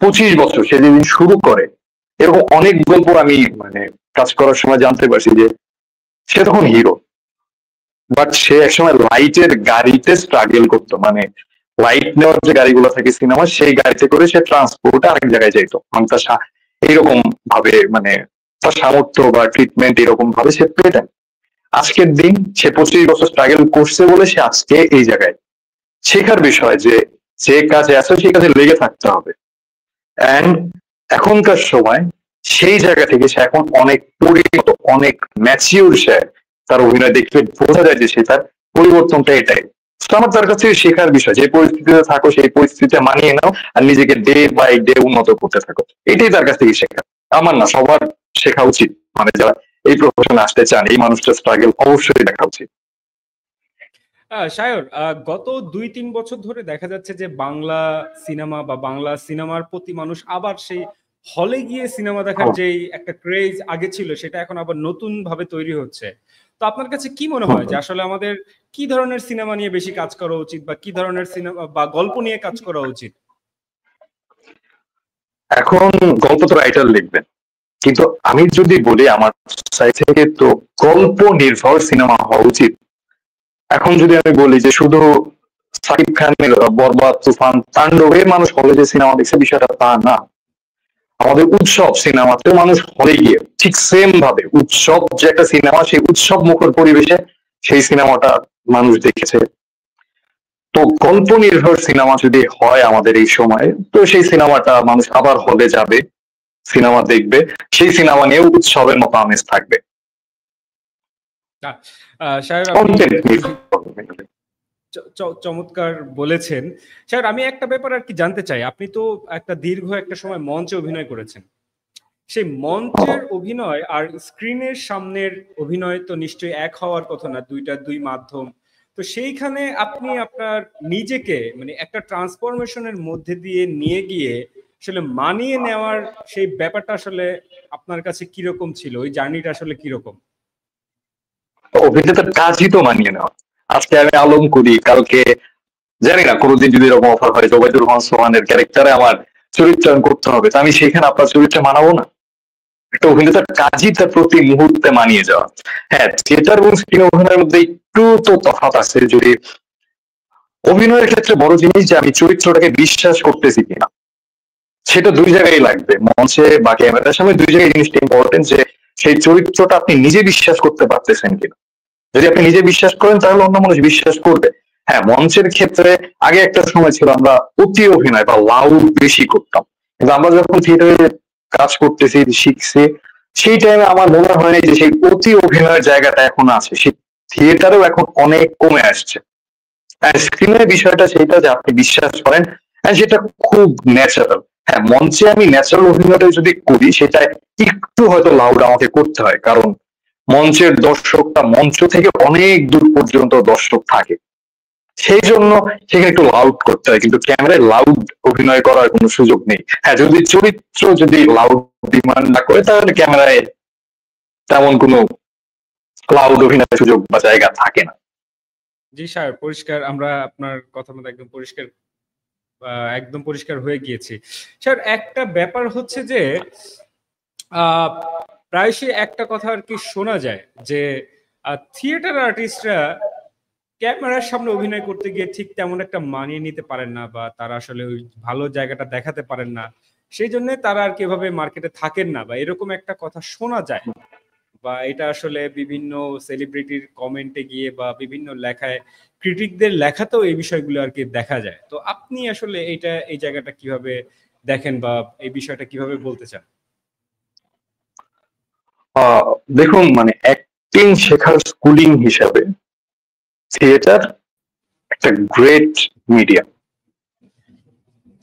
25 বছর সে যেদিন শুরু করে, এরকম অনেক গল্প আমি মানে কাজ করার সময় জানতে পারছি যে সে তখন হিরো, বাট সে একসময় লাইটের গাড়িতে স্ট্রাগল করতো। মানে লাইট নেওয়ার যে গাড়িগুলো থাকে সিনেমা, সেই গাড়িতে করে সে ট্রান্সপোর্টে আরেক জায়গায় যাইতো। মানে তার এইরকম ভাবে মানে তার সামর্থ্য বা ট্রিটমেন্ট এরকম ভাবে সে পেতেন। আজকের দিন সে 25 বছর স্ট্রাগল করছে বলে সে আজকে এই জায়গায়। শেখার বিষয় যে যে কাজে আছে সেই কাজে লেগে থাকতে হবে। অ্যান্ড এখনকার সময় সেই জায়গা থেকে সে এখন অনেক পরিণত, অনেক ম্যাচিউর। সে তার অভিনয় দেখলে বোঝা যায় যে সে তার পরিবর্তনটা এটাই। তো আমার তার কাছে শেখার বিষয়, যে পরিস্থিতিতে থাকো সেই পরিস্থিতিতে মানিয়ে নাও আর নিজেকে ডে বাই ডে উন্নত করতে থাকো, এটাই তার কাছ থেকে শেখা। আমার না, সবার শেখা উচিত। মানে যারা এই প্রফেশনে আসতে চান, এই মানুষটার স্ট্রাগল অবশ্যই দেখা উচিত। সায়র, গত 2-3 বছর ধরে দেখা যাচ্ছে যে বাংলা সিনেমা বা বাংলা সিনেমার প্রতি মানুষ আবার সেই হলে গিয়ে সিনেমা দেখার যেই একটা ক্রেজ আগে ছিল সেটা এখন আবার নতুন ভাবে তৈরি হচ্ছে। তো আপনার কাছে কি মনে হয় যে আসলে আমাদের কি ধরনের সিনেমা নিয়ে বেশি কাজ করা উচিত, বা কি ধরনের সিনেমা বা গল্প নিয়ে কাজ করা উচিত? এখন গল্প তো রাইটার লিখবেন, কিন্তু আমি যদি বলি আমার সাইড থেকে, তো গল্প নির্ভর সিনেমা হওয়া উচিত। এখন যদি আমি বলি যে শুধু সাকিব খানের বরবাদ, তুফান, তাণ্ডবে মানুষ হলে যে সিনেমা দেখছে, বিষয়টা তা না। আমাদের উৎসব সিনেমাতে মানুষ হলে গিয়ে ঠিক সেম ভাবে উৎসব যে একটা সিনেমা, সেই উৎসব মুখর পরিবেশে সেই সিনেমাটা মানুষ দেখেছে। তো গল্প নির্ভর সিনেমা যদি হয় আমাদের এই সময়ে, তো সেই সিনেমাটা মানুষ আবার হলে যাবে, সিনেমা দেখবে, সেই সিনেমা নিয়ে উৎসবের মতো আমেজ থাকবে। সায়র, আপনি কন্টেন্ট খুবই নির্ভর। চমৎকার বলেছেন। স্যার, আমি একটা ব্যাপার আর কি জানতে চাই। আপনি তো একটা দীর্ঘ একটা সময় মঞ্চে অভিনয় করেছেন। সেই মঞ্চের অভিনয় আর স্ক্রিনের সামনের অভিনয় তো নিশ্চয়ই এক হওয়ার কথা না, দুইটা দুই মাধ্যম। তো সেইখানে আপনি আপনার নিজেকে মানে একটা ট্রান্সফরমেশনের মধ্যে দিয়ে নিয়ে গিয়ে আসলে মানিয়ে নেওয়ার সেই ব্যাপারটা আসলে আপনার কাছে কিরকম ছিল? ওই জার্নিটা আসলে কিরকম? অভিনেতার কাজই তো মানিয়ে নেওয়া। আজকে আমি আলম করি, কালকে জানি না কোনোদিন যদি এরকম অফার হয় জোবাইদুর রহমান সোহানের ক্যারেক্টারে আমার চরিত্রায়ন করতে হবে, তো আমি সেখানে আপনার চরিত্রে মানাবো না? একটা অভিনেতার কাজই তার প্রতি মুহূর্তে মানিয়ে যাওয়া। হ্যাঁ, থিয়েটার এবং স্ক্রিন অভিনয়ের মধ্যে একটু তো তফাৎ আছে। যদি অভিনয়ের ক্ষেত্রে বড় জিনিস যে আমি চরিত্রটাকে বিশ্বাস করতেছি কিনা, সেটা দুই জায়গায় লাগবে, মঞ্চে বা ক্যামেরার সামনে, দুই জায়গায় জিনিসটা ইম্পর্টেন্ট। যে সেই চরিত্রটা আপনি নিজে বিশ্বাস করতে পারতেছেন কিনা। যদি আপনি নিজে বিশ্বাস করেন তাহলে অন্য মানুষ বিশ্বাস করবে। হ্যাঁ, মঞ্চের ক্ষেত্রে আগে একটা সময় ছিল আমরা অতি অভিনয় বা লাউড বেশি করতাম, কিন্তু আমরা যখন থিয়েটারে কাজ করতেছি, শিখছি, সেই টাইমে আমার মনে হয় না যে সেই অতি অভিনয়ের জায়গাটা এখন আছে। সেই থিয়েটারেও এখন অনেক কমে আসছে। স্ক্রিনের বিষয়টা সেটা যে আপনি বিশ্বাস করেন, সেটা খুব ন্যাচারাল। হ্যাঁ, মঞ্চে আমি ন্যাচারাল অভিনয়টা যদি করি, সেটা একটু হয়তো লাউড আমাকে করতে হয়, কারণ মঞ্চের দর্শকটা মঞ্চ থেকে অনেক দূর পর্যন্ত দর্শক থাকে, সেই জন্য সেখানে একটু লাউড করতে হয়। কিন্তু ক্যামেরায় লাউড অভিনয় করার কোনো সুযোগ নেই। হ্যাঁ, যদি চরিত্র যদি লাউড ডিমান্ড না করে, তাহলে ক্যামেরায় তেমন কোনো লাউড অভিনয়ের সুযোগ বা জায়গা থাকে না। জি স্যার, পরিষ্কার। আমরা আপনার কথা মতো একদম পরিষ্কার হয়ে গিয়েছি। স্যার, একটা ব্যাপার হচ্ছে যে প্রায়শই একটা কথা আর কি শোনা যায় যে থিয়েটার আর্টিস্টরা ক্যামেরার সামনে অভিনয় করতে গিয়ে ঠিক তেমন একটা মানিয়ে নিতে পারেন না, বা তারা আসলে ওই ভালো জায়গাটা দেখাতে পারেন না, সেই জন্য তারা আর কি এভাবে মার্কেটে থাকেন না, বা এরকম একটা কথা শোনা যায়। বা এটা আসলে বিভিন্ন সেলিব্রিটির কমেন্টে গিয়ে বা বিভিন্ন লেখায়, ক্রিটিকদের লেখাতেও এই বিষয়গুলো আর কি দেখা যায়। তো আপনি আসলে এই জায়গাটা কিভাবে দেখেন, বা এই বিষয়টা কিভাবে বলতে চান? দেখুন, মানে অ্যাক্টিং শেখার স্কুলিং হিসাবে থিয়েটার একটা গ্রেট মিডিয়া,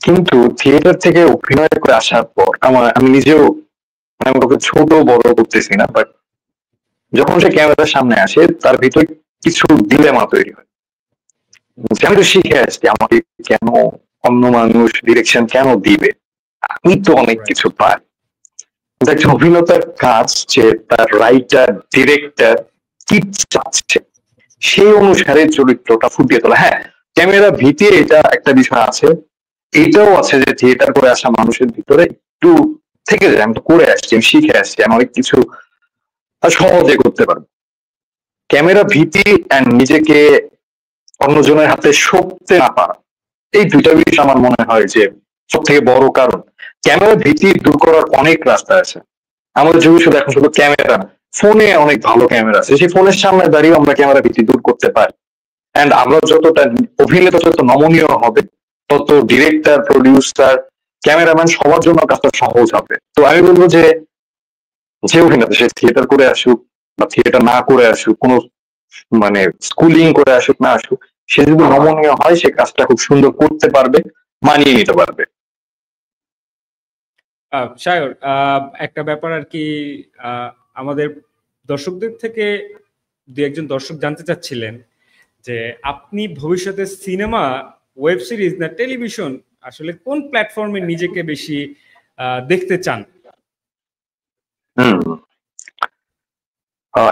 কিন্তু থিয়েটার থেকে অভিনয় করে আসার পর আমি নিজেও, আমি কাউকে ছোট বড় করতেছি না, বাট যখন সে ক্যামেরার সামনে আসে তার ভিতরে কিছু ডিলেমা তৈরি হয়। যে আমি তো শিখে আসছি, আমাকে কেন অন্য মানুষ ডিরেকশন কেন দিবে, আমি তো অনেক কিছু পাই। একজন অভিনেতার কাজ যে তার রাইটার ডিরেক্টর কি চাচ্ছে সেই অনুসারে চরিত্রটা ফুটিয়ে তোলা। হ্যাঁ, ক্যামেরা ভীতি এটা একটা বিষয় আছে, এটাও আছে যে থিয়েটার করে আসা মানুষের ভিতরে একটু থেকে যায়, আমি তো করে আসছি, আমি শিখে আসছি, আমি অনেক কিছু সহজে করতে পারবো। ক্যামেরা ভীতি অ্যান্ড নিজেকে অন্যজনের হাতে সঁপতে না পারা, এই দুইটা বিষয় আমার মনে হয় যে সব থেকে বড় কারণ। ক্যামেরা ভীতি দূর করার অনেক রাস্তা আছে। আমাদের যুগে শুধু এখন শুধু ক্যামেরা না, ফোনে অনেক ভালো ক্যামেরা আছে, সেই ফোনের সামনে দাঁড়িয়ে আমরা ক্যামেরা ভীতি দূর করতে পারি। অ্যান্ড আমরা যতটা অভিনেতা যত নমনীয় হবে, তত ডিরেক্টর, প্রডিউসার, ক্যামেরাম্যান সবার জন্য কাজটা সহজ হবে। তো আমি বলবো যে যে অভিনেতা সে থিয়েটার করে আসুক বা থিয়েটার না করে আসুক, কোনো মানে স্কুলিং করে আসুক না আসুক, সে যদি নমনীয় হয় সে কাজটা খুব সুন্দর করতে পারবে, মানিয়ে নিতে পারবে। সায়র, একটা ব্যাপার আর কি, আমাদের দর্শকদের থেকে দু একজন দর্শক জানতে চাচ্ছিলেন যে আপনি ভবিষ্যতে সিনেমা, ওয়েব সিরিজ না টেলিভিশন, আসলে কোন প্ল্যাটফর্মে নিজেকে বেশি দেখতে চান? হম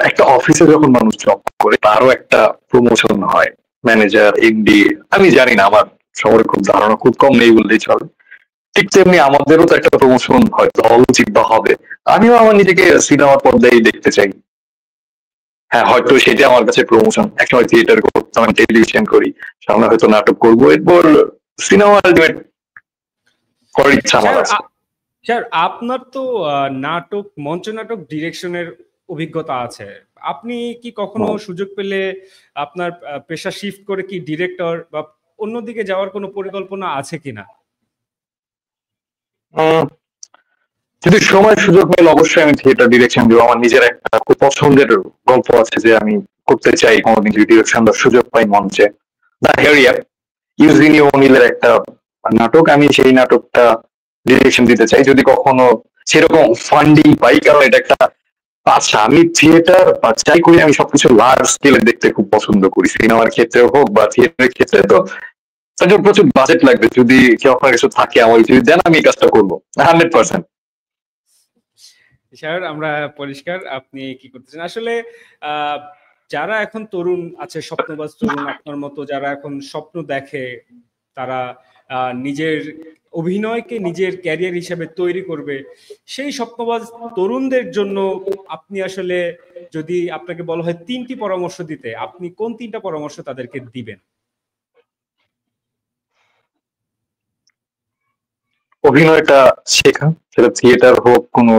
একটা অফিসে যখন মানুষ জব করে তারও একটা প্রমোশন হয়, ম্যানেজার, এমডি, আমি জানি না, আমার শহরে খুব ধারণা খুব কম নেই বললেই চলে। ঠিক তেমনি আমাদেরও তো একটা প্রমোশন হয়তো হওয়া উচিত বা হবে। আমিও আমার নিজেকে সিনেমার পর্দায় দেখতে চাই। হ্যাঁ, হয়তো সেটা আমার কাছে প্রমোশন। একসময় থিয়েটার করতাম, টেলিভিশন করি, সামনে হয়তো নাটক করবো, এরপর সিনেমা আলটিমেট করার ইচ্ছা আমার স্যার, আছে। স্যার আপনার তো নাটক, মঞ্চ নাটক ডিরেকশনের অভিজ্ঞতা আছে। আপনি কি কখনো সুযোগ পেলে আপনার পেশা শিফট করে কি ডিরেক্টর বা অন্যদিকে যাওয়ার কোনো পরিকল্পনা আছে কিনা? উম, যদি সময় সুযোগ মেলে অবশ্যই আমি থিয়েটার ডিরেকশন দিব। আমার নিজের একটা খুব পছন্দের গল্প আছে যে আমি করতে চাই কোনোদিন যদি ডিরেকশন দেওয়ার সুযোগ পাই মঞ্চে। দ্য হ্যারিয়ার, ইউজিনি ওনিলের একটা নাটক, আমি সেই নাটকটা ডিরেকশন দিতে চাই যদি কখনো সেরকম ফান্ডিং পাই, কারণ এটা একটা, আচ্ছা আমি থিয়েটার বা যাই করি আমি সবকিছু লার্জ স্কেলে দেখতে খুব পছন্দ করি, সিনেমার ক্ষেত্রে হোক বা থিয়েটারের ক্ষেত্রে। তো তার জন্য প্রচুর বাজেট লাগবে, যদি কেউ আপনার কিছু থাকে আমার যদি দেন আমি এই কাজটা করবো 100%। স্যার, আমরা পরিষ্কার আপনি কি করতেছেন আসলে। আহ, যারা এখন তরুণ আছে, স্বপ্নবাজ তরুণ আপনার মতো, যারা এখন স্বপ্ন দেখে, তারা নিজের অভিনয়কে নিজের ক্যারিয়ার হিসেবে তৈরি করবে, সেই স্বপ্নবাজ তরুণদের জন্য আপনি আসলে, যদি আপনাকে বলা হয় তিনটি পরামর্শ দিতে, আপনি কোন তিনটা পরামর্শ তাদেরকে দিবেন? অভিনয়টা শেখা, সেটা থিয়েটার হোক কোনো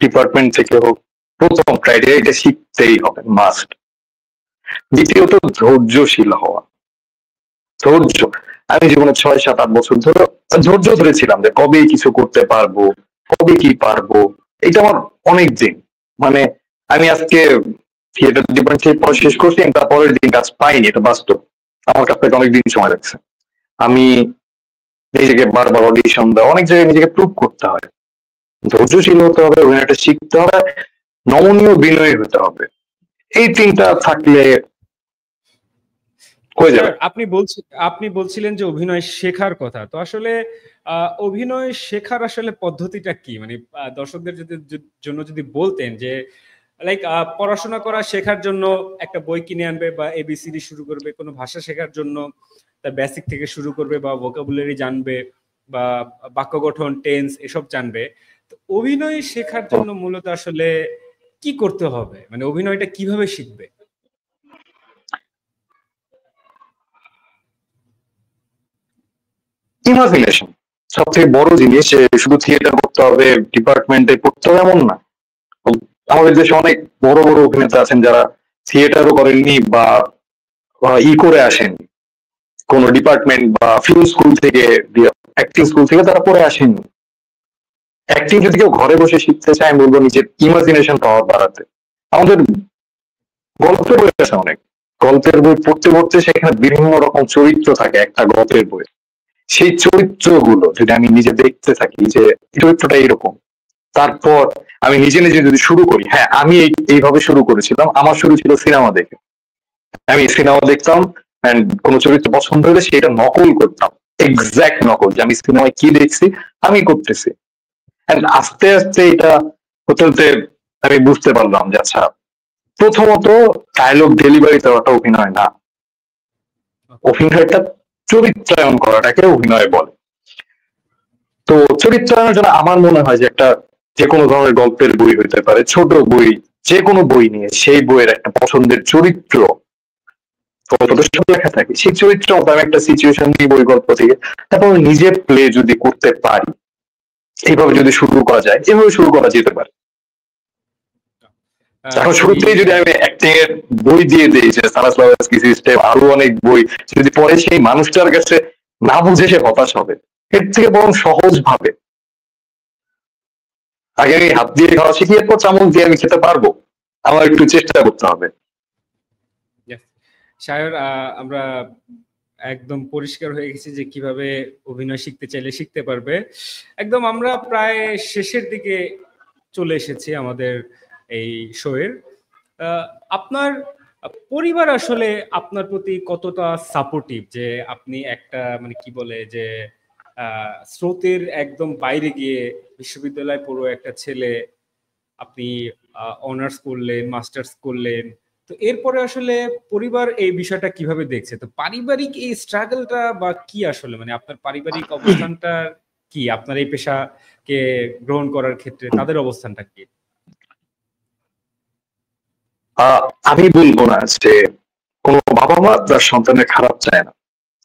ডিপার্টমেন্ট থেকে হোক, প্রথম ক্রাইটেরিয়া এটা শিখতেই হবে, মাস্ট। দ্বিতীয়ত ধৈর্যশীল হওয়া, ধৈর্য। আমি জীবনে 6, 7, 8 বছর ধরে ধৈর্য ধরেছিলাম যে কবে কিছু করতে পারবো, কবে কি পারবো। এটা আমার অনেক দিন, মানে আমি আজকে থিয়েটার ডিপার্টমেন্ট থেকে পড়া শেষ করছি, আমি তারপরের দিন কাজ পাইনি, এটা বাস্তব। আমার কাছ থেকে অনেক দিন সময় লাগছে। আমি নিজেকে বারবার অডিশন দেওয়া, অনেক জায়গায় নিজেকে প্রুভ করতে হয়। ধৈর্যশীল হতে হবে, অভিনয়টা শিখতে হবে, নমনীয় বিনয়ী হতে হবে। এই তিনটা থাকলে হয়ে যাবে। স্যার, আপনি বলছিলেন যে অভিনয় শেখার কথা, তো আসলে অভিনয় শেখার আসলে পদ্ধতিটা কি, মানে দর্শকদের জন্য যদি বলতেন যে লাইক পড়াশোনা করা শেখার জন্য একটা বই কিনে আনবে বা এবিসিডি শুরু করবে, কোনো ভাষা শেখার জন্য তার বেসিক থেকে শুরু করবে বা ভোকাবুলারি জানবে বা বাক্য গঠন, টেন্স এসব জানবে, তো অভিনয় শেখার জন্য মূলত আসলে কি করতে হবে, মানে অভিনয়টা কিভাবে শিখবে? ইমাজিনেশন সব থেকে বড় জিনিস। শুধু থিয়েটার করতে হবে, ডিপার্টমেন্টে পড়তে হবে এমন না। আমাদের দেশে অনেক বড় বড় অভিনেতা আছেন যারা থিয়েটারও করেননি বা ই করে আসেননি, কোন ডিপার্টমেন্ট বা ফিল্ম স্কুল থেকে, অ্যাক্টিং স্কুল থেকে তারা পড়ে আসেননি। অ্যাক্টিং যদি কেউ ঘরে বসে শিখতে চায়, আমি বলবো নিজের ইমাজিনেশন পাওয়ার বাড়াতে। আমাদের গল্পের বই আছে অনেক, গল্পের বই পড়তে পড়তে সেখানে বিভিন্ন রকম চরিত্র থাকে একটা গল্পের বই। সেই চরিত্রগুলো যদি আমি নিজে দেখতে থাকি যে চরিত্রটা এরকম, তারপর আমি নিজে নিজে যদি শুরু করি। হ্যাঁ, আমি এইভাবে শুরু করেছিলাম, আমার শুরু ছিল সিনেমা দেখে। আমি সিনেমা দেখতাম, এন্ড কোন চরিত্র পছন্দ হলে সেটা নকল করতাম, এক্সাক্ট নকল, যে আমি সিনেমায় কি দেখছি আমি করতেছি। এন্ড আস্তে আস্তে এটা হতে হতে আমি বুঝতে পারলাম যে আচ্ছা, প্রথমত ডায়লগ ডেলিভারি দেওয়াটা অভিনয় না, অভিনয়টা চরিত্রায়ন করাটাকে অভিনয় বলে। তো চরিত্রায়নের জন্য আমার মনে হয় যে একটা, যে কোনো ধরনের গল্পের বই হইতে পারে, ছোট বই, যে কোনো বই নিয়ে সেই বইয়ের একটা পছন্দের চরিত্র গল্পটার সঙ্গে লেখা থাকে, সেই চরিত্র মতো আমি একটা সিচুয়েশন নিয়ে বই গল্প থেকে তারপর নিজে প্লে যদি করতে পারি, এইভাবে যদি শুরু করা যায়, এভাবে শুরু করা যেতে পারে। এখন শুরুতেই যদি আমি অ্যাক্টিং এর বই দিয়ে দিই যে সারাসলাভস্কি সিস্টেম আরো অনেক বই, যদি পরে সেই মানুষটার কাছে না বুঝে সে হতাশ হবে, এর থেকে বরং সহজ ভাবে আগে আমি হাত দিয়ে খাওয়া শিখি, এরপর চামচ দিয়ে আমি খেতে পারবো, আমার একটু চেষ্টা করতে হবে। সায়র, আমরা একদম পরিষ্কার হয়ে গেছি যে কিভাবে অভিনয় শিখতে চাইলে শিখতে পারবে। একদম আমরা প্রায় শেষের দিকে চলে এসেছি আমাদের এই শোয়ের। আপনার পরিবার আসলে আপনার প্রতি কতটা সাপোর্টিভ, যে আপনি একটা মানে কি বলে যে স্রোতের একদম বাইরে গিয়ে বিশ্ববিদ্যালয় পড়ো একটা ছেলে, আপনি অনার্স করলেন, মাস্টার্স করলেন, তো এরপরে আসলে পরিবার এই বিষয়টা কিভাবে দেখছে? তো পারিবারিক এই স্ট্রাগলটা বা কি আসলে মানে আপনার পারিবারিক অবস্থানটা কি, আপনার এই পেশাকে গ্রহণ করার ক্ষেত্রে তাদের অবস্থানটা কি? আমি বলবো না যে কোন বাবা মা তার সন্তানের খারাপ চায় না,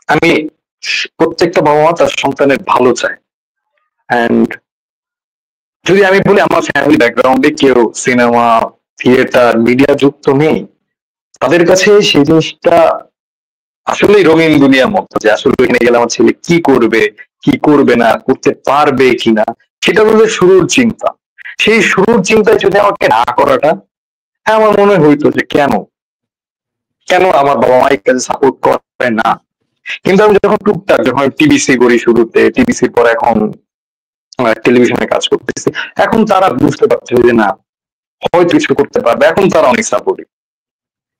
আমি প্রত্যেকটা বাবা মা তার সন্তানের ভালো চায়। এন্ড যদি আমি বলি আমার ফ্যামিলি ব্যাকগ্রাউন্ডে কেউ সিনেমা, থিয়েটার, মিডিয়া যুক্ত নেই, তাদের কাছে সেই জিনিসটা আসলে রঙিন দুনিয়ার মতো, যে আসলে এখানে গেলে আমার ছেলে কি করবে, কি করবে না, করতে পারবে কিনা, সেটা হলো শুরুর চিন্তা। সেই শুরুর চিন্তায় যদি আমাকে না করাটা, হ্যাঁ আমার মনে হইতো যে কেন কেন আমার বাবা মা এই কাজে সাপোর্ট করে না। কিন্তু আমি যখন টুকটাক যখন টিবিসি করি, শুরুতে টিবিসির পর এখন টেলিভিশনে কাজ করতেছি, এখন তারা বুঝতে পারছে যে না, হয়তো কিছু করতে পারবে, এখন তারা অনেক সাপোর্টিভ।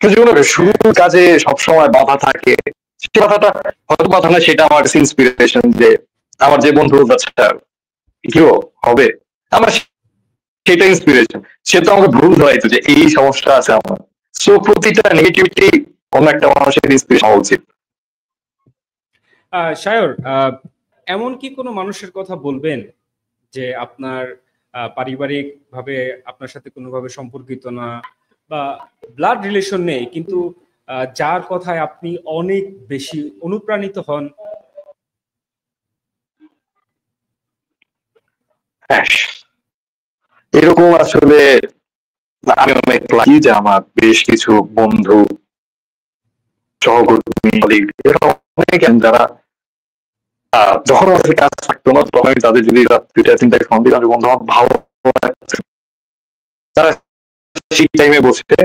কিন্তু শুরুর কাজে সবসময় বাধা থাকে, সে বাধাটা হয়তো বাধা না, সেটা আমার ইন্সপিরেশন, যে আমার যে বন্ধু আচ্ছা কেউ হবে, আমার সেটা ইন্সপিরেশন। সে তো আমাকে ভুল ধরাইতো যে এই সমস্যা আছে আমার। সো প্রতিটা নেগেটিভিটি কোনো একটা মানুষের ইন্সপিরেশন হওয়া উচিত। সায়র, এমন কি কোনো মানুষের কথা বলবেন যে আপনার পারিবারিক ভাবে আপনার সাথে কোনোভাবে সম্পর্কিত না বা ব্লাড রিলেশন নেই, কিন্তু যার কথায় আপনি অনেক বেশি অনুপ্রাণিত হন? হ্যাঁ, এরকম আসলে আমি অনেক লাকি যে আমার বেশ কিছু বন্ধু, সহকর্মী, এরা অনেকে যারা যখন আমাদের কাজ থাকতো না, তখন আমি তাদের যদি রাত 2টা 3টায় ফোন দিলাম, বন্ধু আমার ভালো লাগছে, তারা ঠিক টাইমে বসে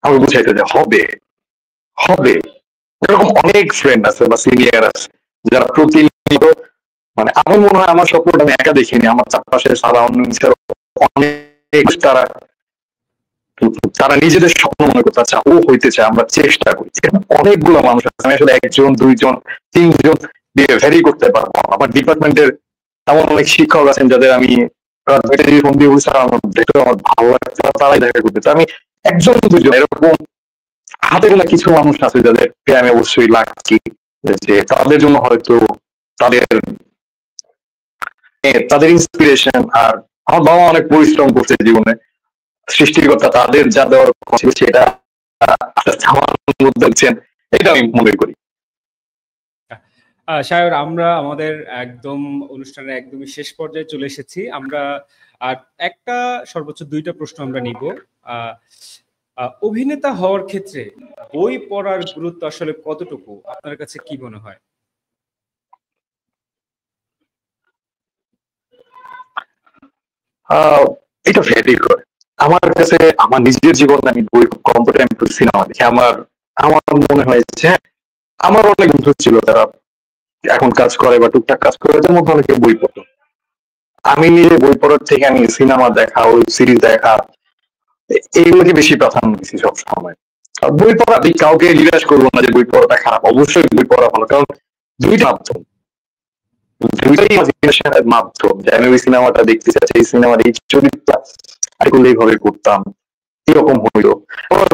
আমাকে বুঝাইতে যে হবে হবে। এরকম অনেক ফ্রেন্ড আছে বা সিনিয়র আছে যারা প্রতিনিয়ত, মানে আমার মনে হয় আমার স্বপ্নটা আমি একা দেখিনি, আমার চারপাশে সারাউন্ডিংসের অনেক তারা তারা নিজেদের স্বপ্ন মনে করতে, আচ্ছা ও হইতে চায়, আমরা চেষ্টা করি। অনেকগুলো মানুষ আছে, আমি আসলে একজন, দুইজন, তিনজন দিয়ে ভ্যারি করতে পারবো। আমার ডিপার্টমেন্টের এমন অনেক শিক্ষক আছেন যাদের আমি রাত 2টা দিয়ে ফোন দিয়ে বলছি আমার দেখে আমার ভালো লাগছে, তারাই দেখা করতে। আমি একজন দুজন এরকম হাতে গোনা কিছু মানুষ আছে যাদেরকে আমি অবশ্যই লাকি, যে তাদের জন্য হয়তো তাদের তাদের ইন্সপিরেশন। আর আমার বাবা অনেক পরিশ্রম করছে জীবনে, সৃষ্টিকর্তা তাদের যা দেওয়ার কথা ছিল সেটা আস্তে আস্তে আমার মধ্যে দিচ্ছেন, এটা আমি মনে করি। সায়র, আমরা আমাদের একদম অনুষ্ঠানের একদমই শেষ পর্যায়ে চলে এসেছি। আমরা আর একটা সর্বোচ্চ 2টা প্রশ্ন আমরা নিব। অভিনেতা হওয়ার ক্ষেত্রে বই পড়ার গুরুত্ব আসলে কতটুকু আপনার কাছে কি মনে হয়? এটা ভেরি করে আমার কাছে, আমার নিজের জীবনে আমি বই খুব কম পড়ে, আমি সিনেমা দেখি। আমার আমার মনে হয়েছে আমার অনেক বন্ধু ছিল যারা এখন কাজ করে বা টুকটাক কাজ করে, যার মধ্যে অনেকে বই পড়তো। আমি নিজে বই পড়ার থেকে আমি সিনেমা দেখা, ওয়েব সিরিজ দেখা, এইগুলোকে বেশি প্রাধান্য দিচ্ছি সবসময়। আর বই পড়া, আমি কাউকে জিজ্ঞাসা করবো না যে বই পড়াটা খারাপ, অবশ্যই বই পড়া ভালো, কারণ দুইটা মাধ্যম, দুইটাই ইমাজিনেশনের মাধ্যম। যে আমি ওই সিনেমাটা দেখতে চাচ্ছি, এই সিনেমার এই চরিত্রটা আমি করলে এইভাবে করতাম, এরকম হইলো।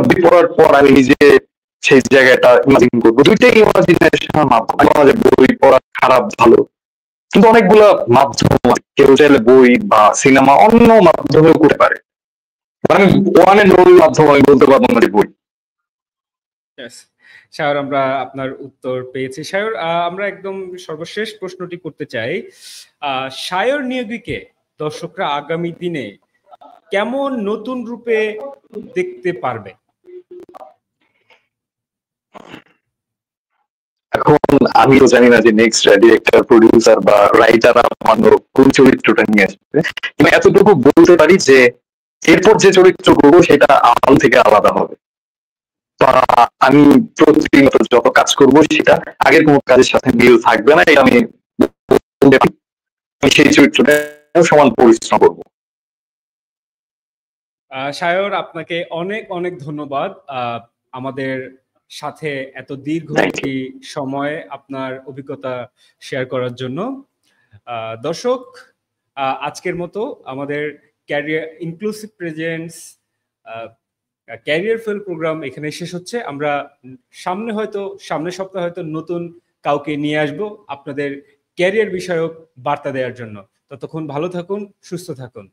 বই পড়ার পর আমি নিজে সেই জায়গাটা ইমাজিন করবো, দুইটাই ইমাজিনেশনের মাধ্যম। বই পড়া খারাপ ভালো, কিন্তু অনেকগুলো মাধ্যম আছে, কেউ চাইলে বই বা সিনেমা অন্য মাধ্যমেও করতে পারে। আমি ওয়ান এন্ড অনলি মাধ্যম আমি বলতে পারবো না যে বই। সায়র, আমরা আপনার উত্তর পেয়েছি। সায়র, আমরা একদম সর্বশেষ প্রশ্নটি করতে চাই। সায়র নিয়োগীকে দর্শকরা আগামী দিনে কেমন নতুন রূপে দেখতে পারবে? এখন আমিও জানি না যে নেক্সট ডিরেক্টর, প্রডিউসার বা রাইটার আমার কোন চরিত্রটা নিয়ে আসবে, কিন্তু এতটুকু বলতে পারি যে এরপর যে চরিত্র করবো সেটা আমার থেকে আলাদা হবে। বা আমি প্রতিনিয়ত যত কাজ করব সেটা আগের কোনো কাজের সাথে মিল থাকবে না, এটা আমি বলতে পারি। আমি সেই চরিত্রটা সমান পরিশ্রম করবো। সায়র, আপনাকে অনেক অনেক ধন্যবাদ আমাদের সাথে এত দীর্ঘ Thank you. একটি সময় আপনার অভিজ্ঞতা শেয়ার করার জন্য। দর্শক, আজকের মতো আমাদের career inclusive presents career fail program এখানে শেষ হচ্ছে। আমরা সামনের সপ্তাহে হয়তো নতুন কাউকে নিয়ে আসব আপনাদের ক্যারিয়ার বিষয়ক বার্তা দেওয়ার জন্য। ততক্ষণ ভালো থাকুন, সুস্থ থাকুন।